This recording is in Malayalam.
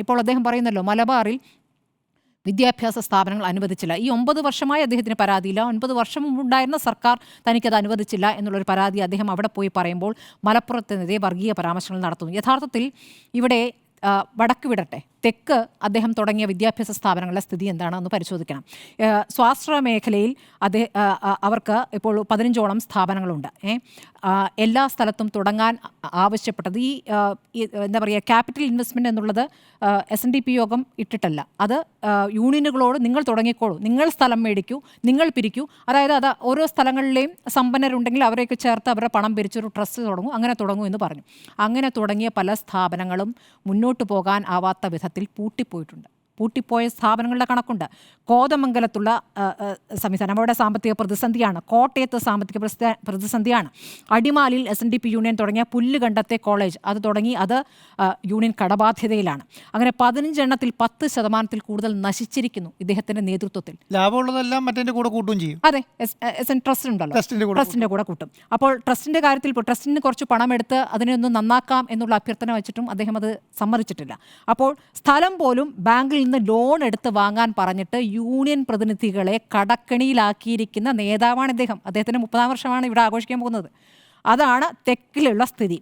ഇപ്പോൾ അദ്ദേഹം പറയുന്നല്ലോ മലബാറിൽ വിദ്യാഭ്യാസ സ്ഥാപനങ്ങൾ അനുവദിച്ചില്ല. ഈ 9 വർഷമായി അദ്ദേഹത്തിന് പരാതിയില്ല. 9 വർഷം മുമ്പുണ്ടായിരുന്ന സർക്കാർ തനിക്കത് അനുവദിച്ചില്ല എന്നുള്ളൊരു പരാതി അദ്ദേഹം അവിടെ പോയി പറയുമ്പോൾ മലപ്പുറത്തിനെതിരെ വർഗീയ പരാമർശങ്ങൾ നടത്തുന്നു. യഥാർത്ഥത്തിൽ ഇവിടെ വടക്ക് വിടട്ടെ, തെക്ക് അദ്ദേഹം തുടങ്ങിയ വിദ്യാഭ്യാസ സ്ഥാപനങ്ങളുടെ സ്ഥിതി എന്താണെന്ന് പരിശോധിക്കണം. സ്വാശ്രയ മേഖലയിൽ അവർക്ക് ഇപ്പോൾ 15ഓളം സ്ഥാപനങ്ങളുണ്ട്. എല്ലാ സ്ഥലത്തും തുടങ്ങാൻ ആവശ്യപ്പെട്ടത് ഈ എന്താ പറയുക, ക്യാപിറ്റൽ ഇൻവെസ്റ്റ്മെൻറ്റ് എന്നുള്ളത് SNDP യോഗം ഇട്ടിട്ടല്ല. അത് യൂണിയനുകളോട് നിങ്ങൾ തുടങ്ങിക്കോളൂ, നിങ്ങൾ സ്ഥലം മേടിക്കൂ, നിങ്ങൾ പിരിക്കൂ. അതായത് അത് ഓരോ സ്ഥലങ്ങളിലെയും സമ്പന്നരുണ്ടെങ്കിൽ അവരെയൊക്കെ ചേർത്ത് അവരുടെ പണം പിരിച്ചൊരു ട്രസ്റ്റ് തുടങ്ങും, അങ്ങനെ തുടങ്ങൂ എന്ന് പറഞ്ഞു. അങ്ങനെ തുടങ്ങിയ പല സ്ഥാപനങ്ങളും മുന്നോട്ട് പോകാൻ ആവാത്ത വിധത്തിൽ പൂട്ടിപ്പോയിട്ടുണ്ട്. പൂട്ടിപ്പോയ സ്ഥാപനങ്ങളുടെ കണക്കുണ്ട്. കോതമംഗലത്തുള്ള സംവിധാനം അവിടെ സാമ്പത്തിക പ്രതിസന്ധിയാണ്. കോട്ടയത്ത് സാമ്പത്തിക പ്രതിസന്ധിയാണ്. അടിമാലിയിൽ SNDP യൂണിയൻ തുടങ്ങിയ പുല്ലുകണ്ടത്തെ കോളേജ് അത് തുടങ്ങി, അത് യൂണിയൻ കടബാധ്യതയിലാണ്. അങ്ങനെ 15 എണ്ണത്തിൽ 10% കൂടുതൽ നശിച്ചിരിക്കുന്നു ഇദ്ദേഹത്തിന്റെ നേതൃത്വത്തിൽ. ലാഭമുള്ളതെല്ലാം മറ്റേ കൂടെ കൂട്ടുകയും ചെയ്യും. അതെ, ട്രസ്റ്റ് ഉണ്ടല്ലോ, ട്രസ്റ്റിന്റെ കൂടെ കൂട്ടും. അപ്പോൾ ട്രസ്റ്റിന്റെ കാര്യത്തിൽ ഇപ്പോൾ ട്രസ്റ്റിന് കുറച്ച് പണം എടുത്ത് അതിനെ ഒന്ന് നന്നാക്കാം എന്നുള്ള അഭ്യർത്ഥന വെച്ചിട്ടും അദ്ദേഹം അത് സമ്മതിച്ചിട്ടില്ല. അപ്പോൾ സ്ഥലം പോലും ബാങ്കിൽ നിന്ന് ലോൺ എടുത്ത് വാങ്ങാൻ പറഞ്ഞിട്ട് യൂണിയൻ പ്രതിനിധികളെ കടക്കണിയിലാക്കിയിരിക്കുന്ന നേതാവാണ് ഇദ്ദേഹം. അദ്ദേഹത്തിന് 30-ാം വർഷമാണ് ഇവിടെ ആഘോഷിക്കാൻ പോകുന്നത്. അതാണ് തെക്കിലുള്ള സ്ഥിതി.